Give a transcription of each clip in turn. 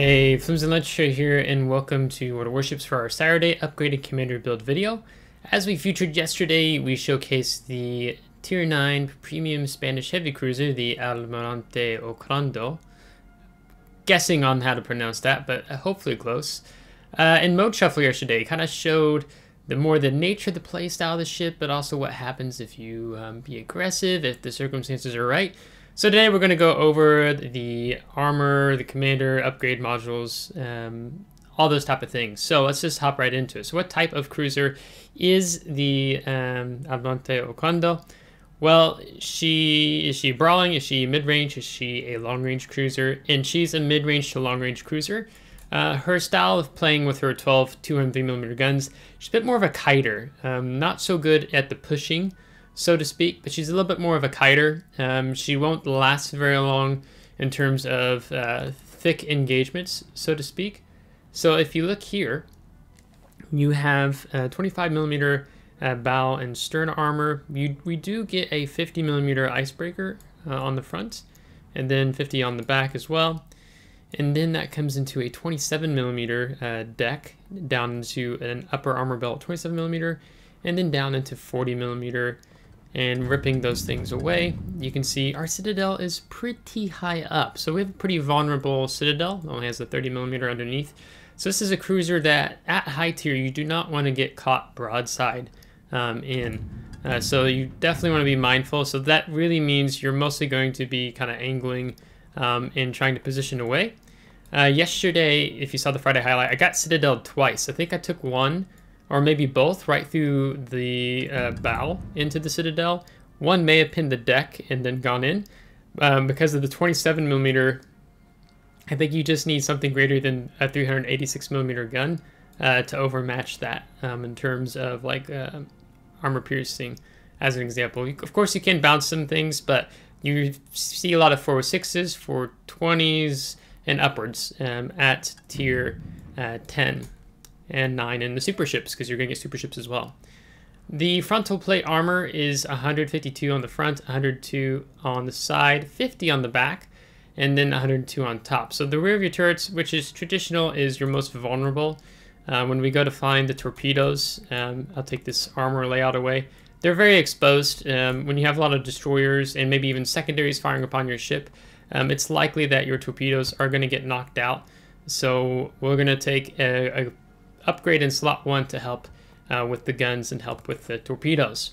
Hey, FlimsyLunchTray here, and welcome to Warships for our Saturday upgraded commander build video. As we featured yesterday, we showcased the Tier 9 premium Spanish heavy cruiser, the Almirante Oquendo. Guessing on how to pronounce that, but hopefully close. In Mode Shuffle yesterday, kind of showed the nature of the playstyle of the ship, but also what happens if you be aggressive, if the circumstances are right. So today we're going to go over the armor, the commander, upgrade modules, all those type of things. So let's just hop right into it. So what type of cruiser is the Almirante Oquendo? Well, is she brawling? Is she mid-range? Is she a long-range cruiser? And she's a mid-range to long-range cruiser. Her style of playing with her 12 200mm guns, she's a bit more of a kiter. Not so good at the pushing, so to speak, but she's a little bit more of a kiter. She won't last very long in terms of thick engagements, so to speak. So if you look here, you have 25mm bow and stern armor. We do get a 50mm icebreaker on the front, and then 50 on the back as well. And then that comes into a 27mm deck, down into an upper armor belt 27mm, and then down into 40mm. And ripping those things away, you can see our citadel is pretty high up. So we have a pretty vulnerable citadel. It only has a 30mm underneath. So this is a cruiser that at high tier, you do not want to get caught broadside in. So you definitely want to be mindful. So that really means you're mostly going to be kind of angling and trying to position away. Yesterday, if you saw the Friday highlight, I got citadel twice. I think I took one, or maybe both, right through the bow into the citadel. One may have pinned the deck and then gone in. Because of the 27mm, I think you just need something greater than a 386mm gun to overmatch that in terms of like armor piercing, as an example. Of course, you can bounce some things, but you see a lot of 406s, 420s, and upwards at tier 10. And 9 in the super ships, because you're going to get super ships as well. The frontal plate armor is 152 on the front, 102 on the side, 50 on the back, and then 102 on top. So the rear of your turrets, which is traditional, is your most vulnerable. When we go to find the torpedoes, I'll take this armor layout away. They're very exposed. When you have a lot of destroyers and maybe even secondaries firing upon your ship, it's likely that your torpedoes are going to get knocked out. So we're going to take a upgrade in slot 1 to help with the guns and help with the torpedoes.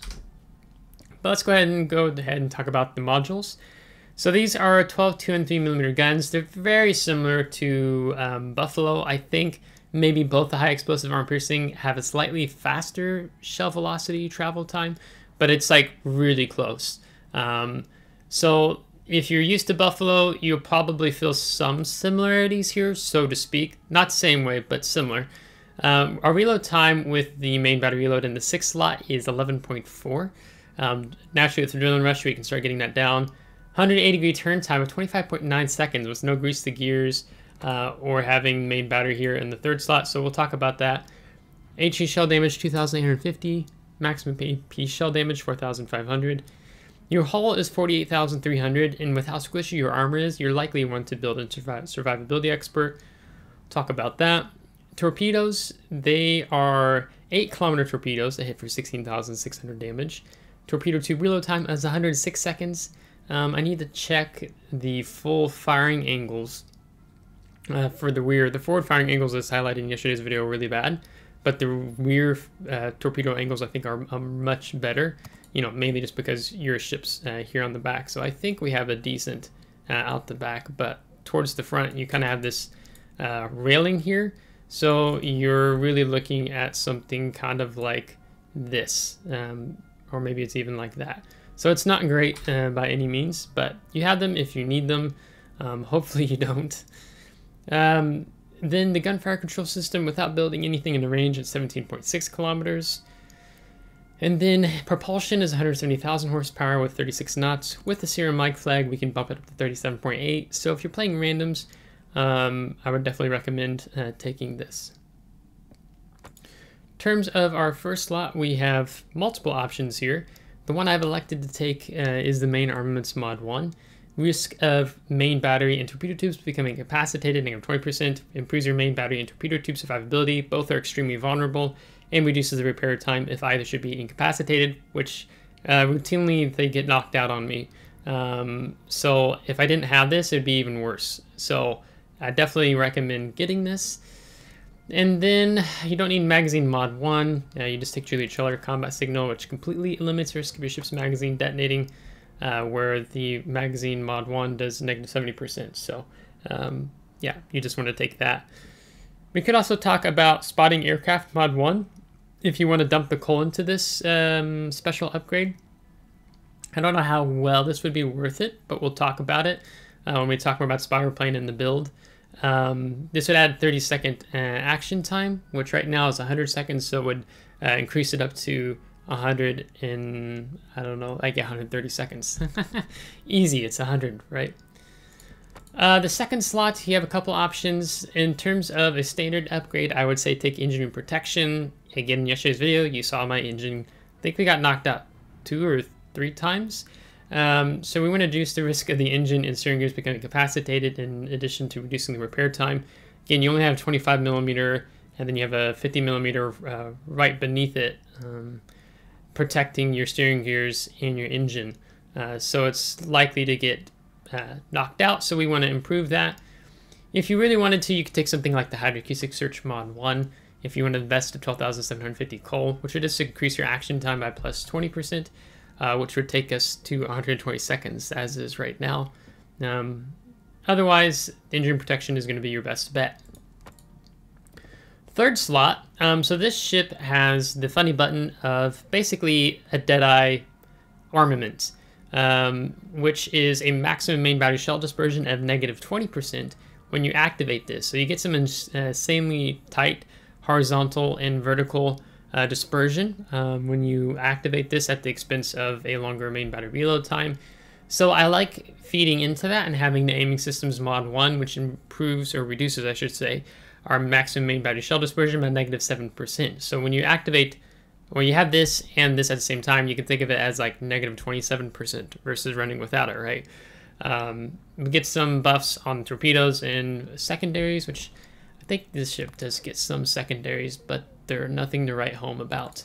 But let's go ahead and talk about the modules. So these are 12 203mm guns. They're very similar to Buffalo. I think maybe both the high explosive armor piercing have a slightly faster shell velocity travel time, but it's like really close. So if you're used to Buffalo, you'll probably feel some similarities here, so to speak. Not the same way, but similar. Our reload time with the main battery reload in the 6th slot is 11.4. Naturally, with Adrenaline Rush, we can start getting that down. 180-degree turn time of 25.9 seconds with no grease to gears or having main battery here in the 3rd slot, so we'll talk about that. HE shell damage 2,850, maximum AP shell damage 4,500. Your hull is 48,300, and with how squishy your armor is, you're likely one to build into survivability expert. Talk about that. Torpedoes, they are 8km torpedoes that hit for 16,600 damage. Torpedo tube reload time is 106 seconds. I need to check the full firing angles for the rear. The forward firing angles, as highlighted in yesterday's video, are really bad, but the rear torpedo angles I think are much better. You know, mainly just because your ship's here on the back. So I think we have a decent out the back, but towards the front, you kind of have this railing here. So you're really looking at something kind of like this, or maybe it's even like that. So it's not great by any means, but you have them if you need them. Hopefully you don't. Then the gunfire control system, without building anything in the range, at 17.6 kilometers. And then propulsion is 170,000 horsepower with 36 knots. With the Serum Mic flag, we can bump it up to 37.8. So if you're playing randoms, I would definitely recommend taking this. In terms of our first slot, we have multiple options here. The one I've elected to take is the main Armaments Mod 1. Risk of main battery and torpedo tubes becoming incapacitated, -20%. Improves your main battery and torpedo tube survivability. Both are extremely vulnerable, and reduces the repair time if either should be incapacitated, which routinely they get knocked out on me. So if I didn't have this, it'd be even worse. So I definitely recommend getting this. And then you don't need magazine mod 1. You just take Juliet Trailer combat signal, which completely eliminates the risk of your ship's magazine detonating, where the magazine mod 1 does -70%. So yeah, you just want to take that. We could also talk about spotting aircraft mod 1 if you want to dump the coal into this special upgrade. I don't know how well this would be worth it, but we'll talk about it when we talk more about spotter plane and the build. This would add 30-second action time, which right now is 100 seconds, so it would increase it up to 100 in, I don't know, I get 130 seconds. Easy, it's 100, right? The second slot, you have a couple options. In terms of a standard upgrade, I would say take engine room protection. Again, in yesterday's video, you saw my engine. I think we got knocked out 2 or 3 times. So we want to reduce the risk of the engine and steering gears becoming incapacitated in addition to reducing the repair time. Again, you only have 25mm, and then you have a 50mm right beneath it, protecting your steering gears and your engine. So it's likely to get knocked out, so we want to improve that. If you really wanted to, you could take something like the Hydroacoustic Search Mod 1. If you want to invest at 12,750 coal, which would just increase your action time by plus 20%, which would take us to 120 seconds, as is right now. Otherwise, engine protection is going to be your best bet. Third slot, so this ship has the funny button of basically a Deadeye armament, which is a maximum main battery shell dispersion of -20% when you activate this. So you get some insanely tight horizontal and vertical dispersion when you activate this at the expense of a longer main battery reload time. So I like feeding into that and having the aiming systems mod 1, which improves, or reduces I should say, our maximum main battery shell dispersion by -7%. So when you activate, or you have this and this at the same time, you can think of it as like -27% versus running without it, right? We get some buffs on torpedoes and secondaries, which I think this ship does get some secondaries, but they're nothing to write home about.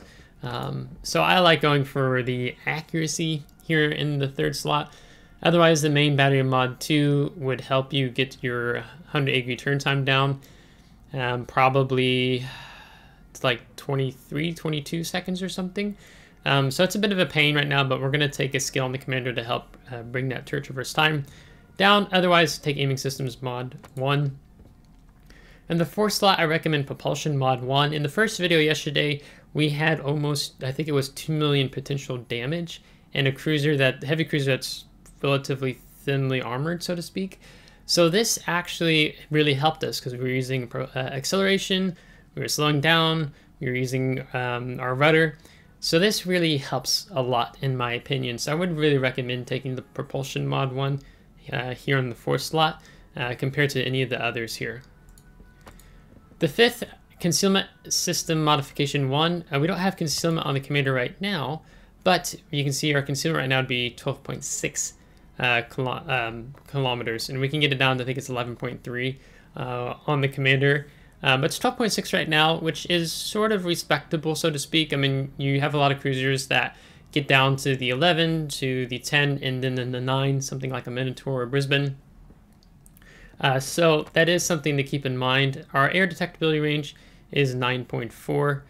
So I like going for the accuracy here in the third slot. Otherwise, the main battery mod 2 would help you get your 100 egg return time down. Probably it's like 23, 22 seconds or something. So it's a bit of a pain right now, but we're going to take a skill on the commander to help bring that turret traverse time down. Otherwise, take aiming systems mod 1. In the fourth slot, I recommend propulsion mod 1. In the first video yesterday, we had almost, I think it was 2 million potential damage, and a cruiser heavy cruiser that's relatively thinly armored, so to speak. So this actually really helped us because we were using acceleration, we were slowing down, we were using our rudder. So this really helps a lot in my opinion. So I would really recommend taking the propulsion mod 1 here in the fourth slot compared to any of the others here. The fifth, concealment system modification 1. We don't have concealment on the commander right now, but you can see our concealment right now would be 12.6 kilometers, and we can get it down to, I think it's 11.3 on the commander. But it's 12.6 right now, which is sort of respectable, so to speak. I mean, you have a lot of cruisers that get down to the 11, to the 10, and then the 9, something like a Minotaur or Brisbane. So that is something to keep in mind. Our air detectability range is 9.4.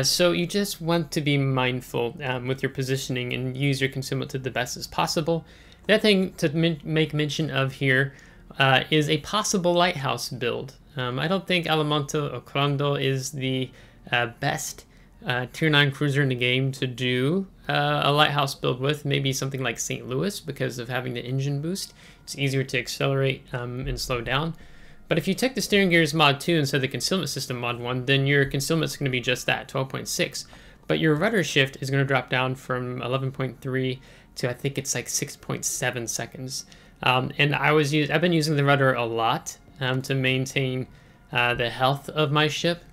So you just want to be mindful with your positioning and use your concealment to the best as possible. The other thing to make mention of here is a possible lighthouse build. I don't think Almirante Oquendo is the best Tier 9 cruiser in the game to do a lighthouse build with. Maybe something like St. Louis because of having the engine boost. It's easier to accelerate and slow down. But if you take the steering gears mod 2 instead of the concealment system mod 1, then your concealment is going to be just that, 12.6. But your rudder shift is going to drop down from 11.3 to I think it's like 6.7 seconds. And I've been using the rudder a lot to maintain the health of my ship.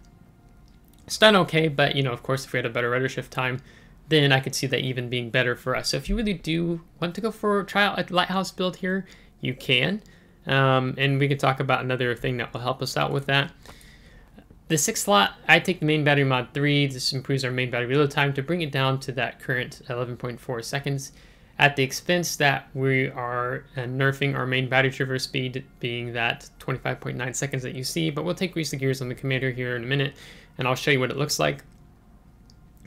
It's done okay, but you know, of course, if we had a better rudder shift time, then I could see that even being better for us. So if you really do want to go for a trial a Lighthouse build here, you can. And we can talk about another thing that will help us out with that. The 6 slot, I take the main battery mod 3. This improves our main battery reload time to bring it down to that current 11.4 seconds at the expense that we are nerfing our main battery traverse speed, being that 25.9 seconds that you see. But we'll take grease the gears on the commander here in a minute, and I'll show you what it looks like.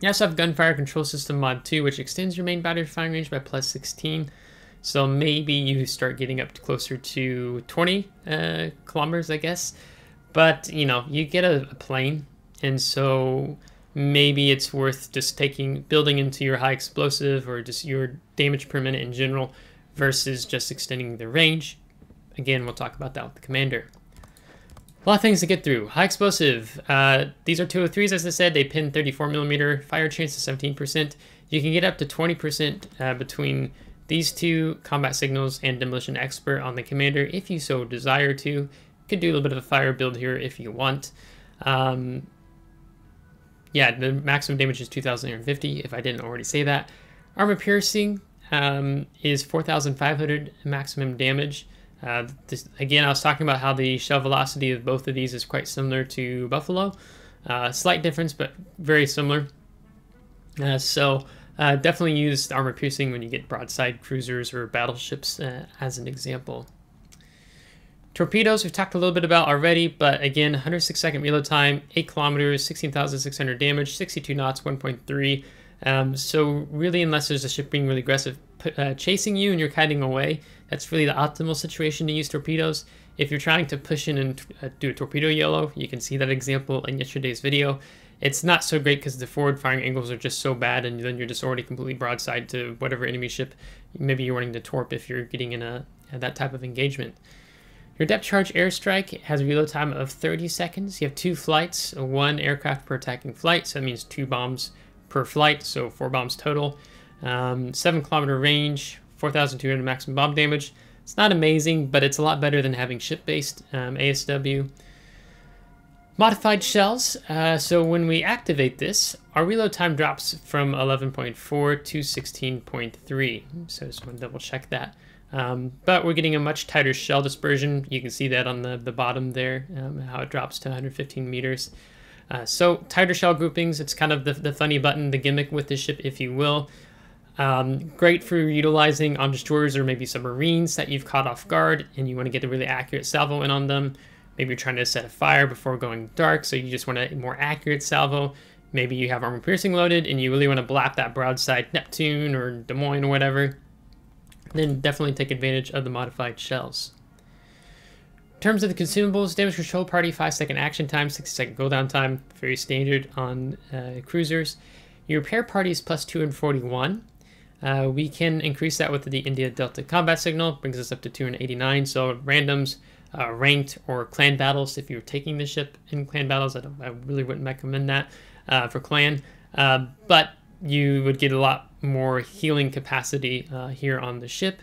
You also have Gunfire Control System mod 2, which extends your main battery firing range by plus 16. So maybe you start getting up to closer to 20 kilometers, I guess. But, you know, you get a plane, and so maybe it's worth just building into your high explosive or just your damage per minute in general versus just extending the range. Again, we'll talk about that with the commander. A lot of things to get through. High explosive. These are 203s, as I said. They pin 34mm. Fire chance is 17%. You can get up to 20% between these two, combat signals and demolition expert on the commander if you so desire to. Could do a little bit of a fire build here if you want. Yeah, the maximum damage is 2,850 if I didn't already say that. Armor piercing is 4,500 maximum damage. Again, I was talking about how the shell velocity of both of these is quite similar to Buffalo. Slight difference, but very similar. Definitely use armor piercing when you get broadside cruisers or battleships as an example. Torpedoes we've talked a little bit about already, but again, 106 second reload time, 8 kilometers, 16,600 damage, 62 knots, 1.3. So really, unless there's a ship being really aggressive chasing you and you're kiting away, that's really the optimal situation to use torpedoes. If you're trying to push in and do a torpedo yellow, you can see that example in yesterday's video. It's not so great because the forward firing angles are just so bad, and then you're just already completely broadside to whatever enemy ship maybe you're wanting to torp if you're getting in that type of engagement. Your depth charge airstrike has a reload time of 30 seconds. You have 2 flights, 1 aircraft per attacking flight, so that means 2 bombs per flight, so 4 bombs total. 7 kilometer range, 4,200 maximum bomb damage. It's not amazing, but it's a lot better than having ship-based ASW. Modified shells. So when we activate this, our reload time drops from 11.4 to 16.3. So just want to double check that. But we're getting a much tighter shell dispersion. You can see that on the bottom there, how it drops to 115 meters. So tighter shell groupings, it's kind of the funny button, the gimmick with this ship, if you will. Great for utilizing on destroyers or maybe submarines that you've caught off guard and you want to get a really accurate salvo in on them. Maybe you're trying to set a fire before going dark, so you just want a more accurate salvo. Maybe you have armor piercing loaded and you really want to blap that broadside Neptune or Des Moines or whatever. Then definitely take advantage of the modified shells. In terms of the consumables, damage control party, 5-second action time, 60-second cooldown time, very standard on cruisers. Your repair party is plus 241. We can increase that with the India Delta combat signal, brings us up to 289. So randoms, ranked or clan battles, if you're taking the ship in clan battles, I really wouldn't recommend that for clan. But you would get a lot more healing capacity here on the ship.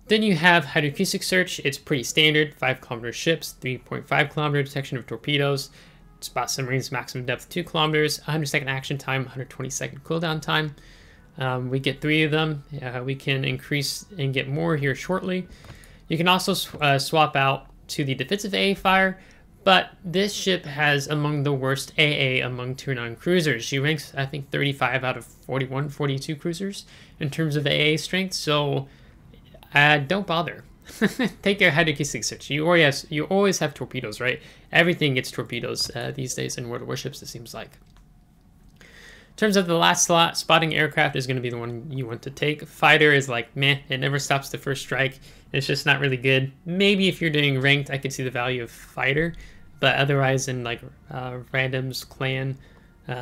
Then you have hydroacoustic search. It's pretty standard, 5 kilometer ships, 3.5 kilometer detection of torpedoes, spot submarines, maximum depth 2 kilometers, 100-second action time, 120-second cooldown time. We get 3 of them. We can increase and get more here shortly. You can also swap out to the defensive AA fire, but this ship has among the worst AA among Tier 9 cruisers. She ranks, I think, 35 out of 41, 42 cruisers in terms of AA strength, so don't bother. Take your hydroacoustic search. You always have torpedoes, right? Everything gets torpedoes these days in World of Warships, it seems like. In terms of the last slot, spotting aircraft is going to be the one you want to take. Fighter is like, meh, it never stops the first strike. It's just not really good. Maybe if you're doing ranked, I could see the value of fighter, but otherwise in like randoms, clan,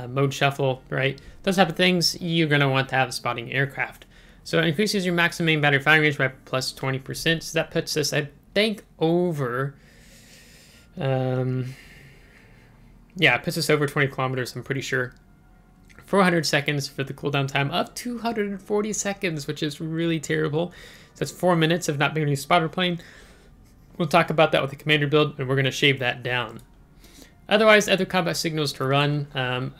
mode shuffle, right? Those type of things, you're going to want to have spotting aircraft. So it increases your maximum main battery firing range by plus 20%. So that puts us, I think, over, yeah, it puts us over 20 kilometers, I'm pretty sure. 400 seconds for the cooldown time of 240 seconds, which is really terrible. So that's 4 minutes of not being able to use spotter plane. We'll talk about that with the commander build, and we're going to shave that down. Otherwise, other combat signals to run.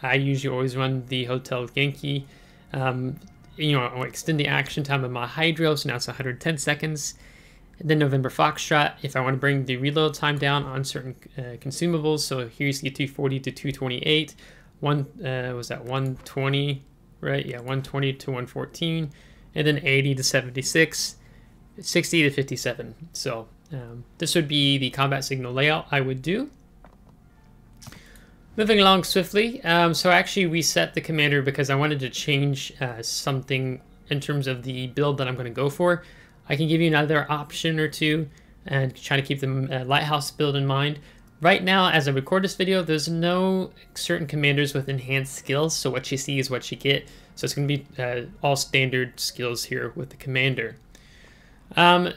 I usually always run the Hotel Genki. You know, I'll extend the action time of my Hydro, so now it's 110 seconds. And then November Foxtrot, if I want to bring the reload time down on certain consumables. So here you see 240 to 228. Was that 120, right? Yeah, 120 to 114. And then 80 to 76, 60 to 57. So this would be the combat signal layout I would do. Moving along swiftly, so I actually reset the commander because I wanted to change something in terms of the build that I'm going to go for. I can give you another option or two and try to keep the Lighthouse build in mind. Right now, as I record this video, there's no certain commanders with enhanced skills, so what you see is what you get. So it's going to be all standard skills here with the commander.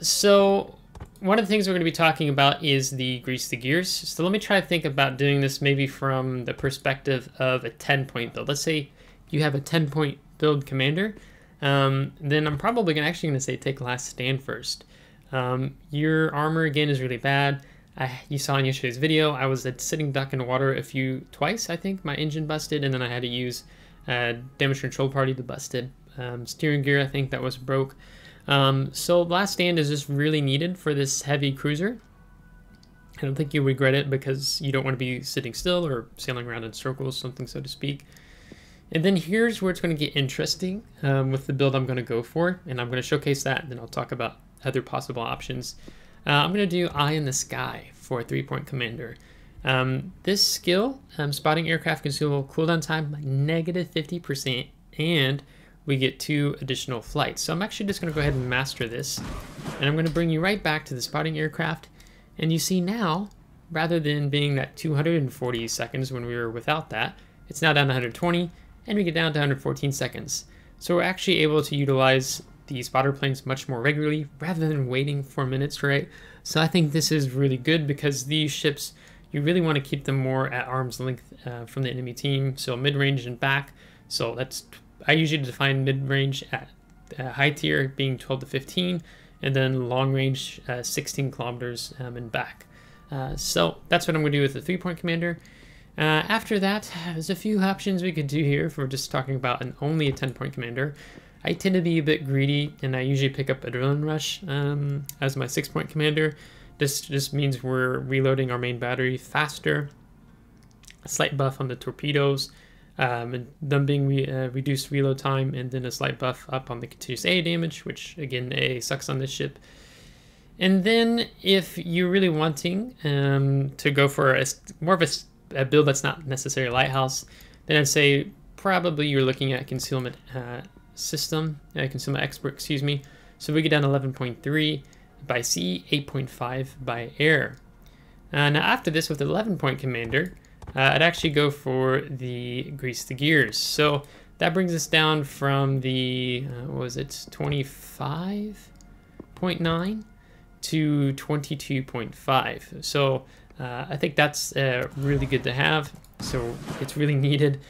So one of the things we're going to be talking about is the grease the gears. So let me try to think about doing this maybe from the perspective of a 10-point build. Let's say you have a 10-point build commander. Then I'm probably going to say take last stand first. Your armor again is really bad. You saw in yesterday's video, I was a sitting duck in water twice, I think. My engine busted, and then I had to use damage control party to busted. Steering gear, I think that was broke. So last stand is just really needed for this heavy cruiser. I don't think you'll regret it because you don't want to be sitting still or sailing around in circles, something so to speak. And then here's where it's going to get interesting with the build I'm going to go for, and I'm going to showcase that, and then I'll talk about other possible options. I'm going to do Eye in the Sky for a 3-point commander. This skill, spotting aircraft consumable cooldown time negative 50%, and we get 2 additional flights. So I'm actually just going to go ahead and master this, and I'm going to bring you right back to the spotting aircraft. And you see now, rather than being that 240 seconds when we were without that, it's now down to 120, and we get down to 114 seconds. So we're actually able to utilize the spotter planes much more regularly rather than waiting 4 minutes, right? So I think this is really good because these ships, you really want to keep them more at arm's length from the enemy team, so mid-range and back. So I usually define mid-range at high tier being 12 to 15, and then long range 16 kilometers and back. So that's what I'm going to do with the 3-point commander. After that, there's a few options we could do here if we're just talking about only a 10-point commander. I tend to be a bit greedy, and I usually pick up Adrenaline Rush as my 6-point commander. This just means we're reloading our main battery faster, a slight buff on the torpedoes, and them being reduced reload time, and then a slight buff up on the continuous AA damage, which again, AA sucks on this ship. And then if you're really wanting to go for more of a build that's not necessarily Lighthouse, then I'd say probably you're looking at concealment concealment expert, excuse me. So we get down 11.3 by sea, 8.5 by air. Now after this, with the 11-point commander, I'd actually go for the grease the gears. So that brings us down from the, what was it, 25.9 to 22.5. So I think that's really good to have. So it's really needed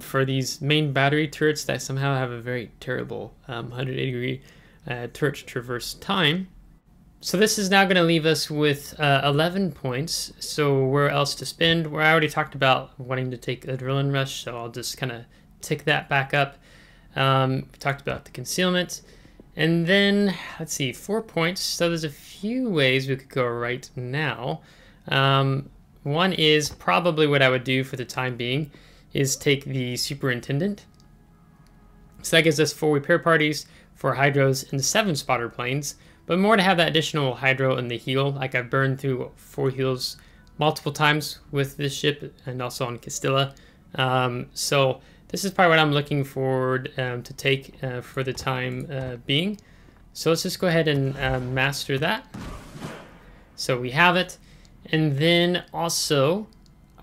for these main battery turrets that somehow have a very terrible 180-degree turret traverse time. So this is now going to leave us with 11 points. So where else to spend? Where I already talked about wanting to take Adrenaline Rush, so I'll just kind of tick that back up. We talked about the concealment. And then, let's see, 4 points. So there's a few ways we could go right now. One is probably what I would do for the time being is take the Superintendent. So that gives us 4 repair parties, 4 hydros, and 7 spotter planes. But more to have that additional hydro in the heel. Like I've burned through 4 heels multiple times with this ship and also on Castilla. So this is probably what I'm looking forward to take for the time being. So let's just go ahead and master that. So we have it. And then also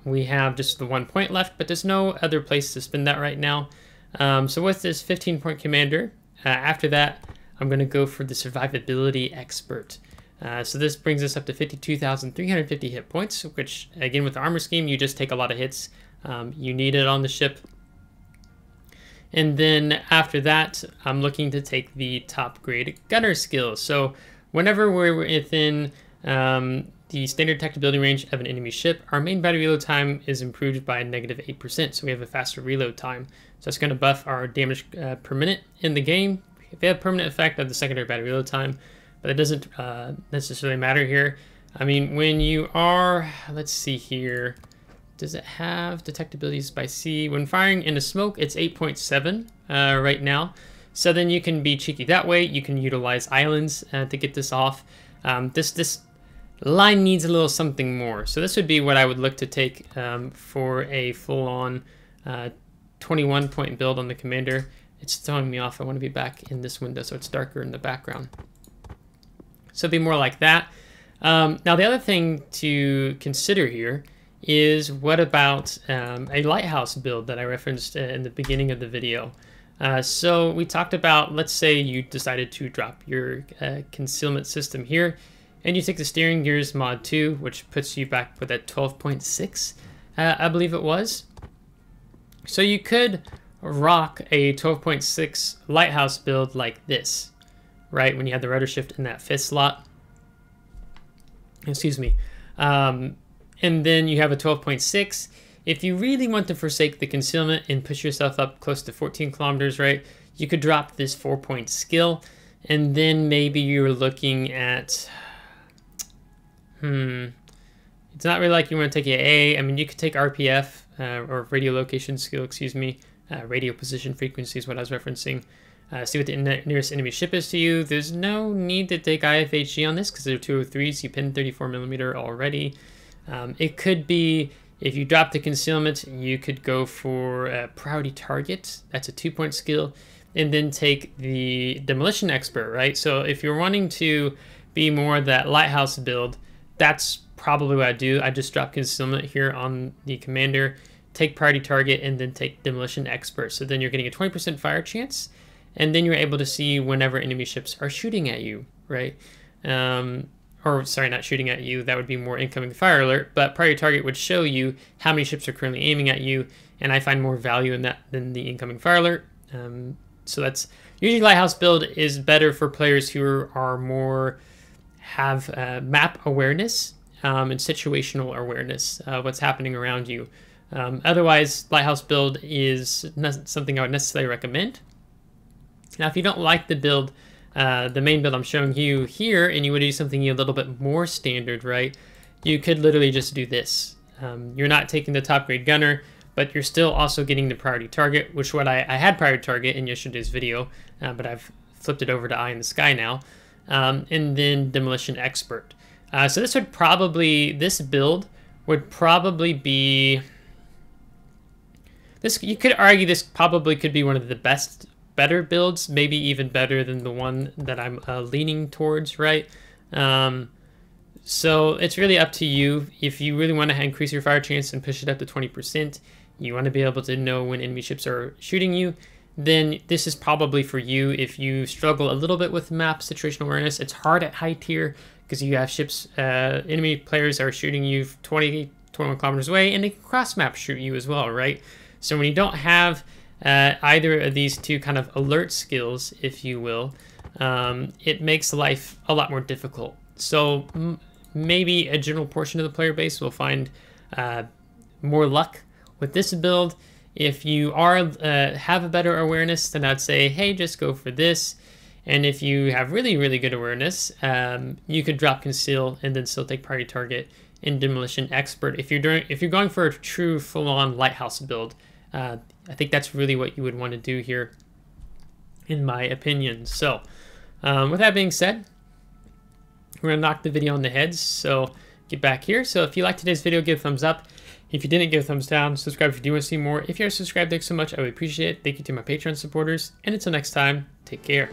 we have just the 1 point left, but there's no other place to spend that right now. So with this 15-point commander, after that, I'm going to go for the survivability expert. So this brings us up to 52,350 hit points, which again with the armor scheme, you just take a lot of hits. You need it on the ship. And then after that, I'm looking to take the top grade gunner skill. So whenever we're within the standard detectability range of an enemy ship, our main battery reload time is improved by -8%, so we have a faster reload time. So that's going to buff our damage per minute in the game. They have permanent effect of the secondary battery reload time, but it doesn't necessarily matter here. I mean, when you are, let's see here, does it have detectabilities by sea? When firing into smoke, it's 8.7 right now. So then you can be cheeky that way. You can utilize islands to get this off. This line needs a little something more. So this would be what I would look to take for a full-on 21-point build on the commander. It's throwing me off. I want to be back in this window so it's darker in the background. So it'd be more like that. Now the other thing to consider here is what about a lighthouse build that I referenced in the beginning of the video. So we talked about, let's say you decided to drop your concealment system here, and you take the steering gears mod 2, which puts you back with at 12.6, I believe it was. So you could rock a 12.6 lighthouse build like this, right? When you have the rudder shift in that 5th slot. Excuse me. And then you have a 12.6. If you really want to forsake the concealment and push yourself up close to 14 kilometers, right, you could drop this 4-point skill, and then maybe you're looking at, it's not really like you want to take A. I mean, you could take RPF, or radio location skill, excuse me, radio position frequency is what I was referencing. See what the nearest enemy ship is to you. There's no need to take IFHG on this because they're 203s. You pin 34mm already. It could be, if you drop the concealment, you could go for a priority target. That's a 2-point skill. And then take the demolition expert, right? So if you're wanting to be more of that lighthouse build, that's probably what I do. I just drop concealment here on the commander, take priority target, and then take demolition expert. So then you're getting a 20% fire chance. And then you're able to see whenever enemy ships are shooting at you, right? Or sorry, not shooting at you, that would be more incoming fire alert, but priority target would show you how many ships are currently aiming at you, and I find more value in that than the incoming fire alert. So that's usually lighthouse build is better for players who are more, have map awareness and situational awareness of what's happening around you. Otherwise, lighthouse build is not something I would necessarily recommend. Now, if you don't like the build, the main build I'm showing you here, and you would do something a little bit more standard, right? You could literally just do this. You're not taking the top grade gunner, but you're still also getting the priority target, which what I had priority target in yesterday's video, but I've flipped it over to Eye in the Sky now. And then demolition expert. So this would probably, this build would probably be, this, you could argue this probably could be one of the better builds, maybe even better than the one that I'm leaning towards, right? So it's really up to you. If you really want to increase your fire chance and push it up to 20%, you want to be able to know when enemy ships are shooting you, then this is probably for you. If you struggle a little bit with map situational awareness, it's hard at high tier because you have ships, enemy players are shooting you 20, 21 kilometers away, and they can cross map shoot you as well, right? So when you don't have either of these two kind of alert skills, if you will, it makes life a lot more difficult. So maybe a general portion of the player base will find more luck with this build. If you are have a better awareness, then I'd say, hey, just go for this. And if you have really, really good awareness, you could drop conceal and then still take priority target in demolition expert. If you're going for a true full-on lighthouse build, I think that's really what you would want to do here, in my opinion. So with that being said, we're gonna knock the video on the head. So get back here. So if you liked today's video, give a thumbs up. If you didn't, give a thumbs down. Subscribe if you do want to see more. If you're subscribed, thanks so much. I would appreciate it. Thank you to my Patreon supporters. And until next time, take care.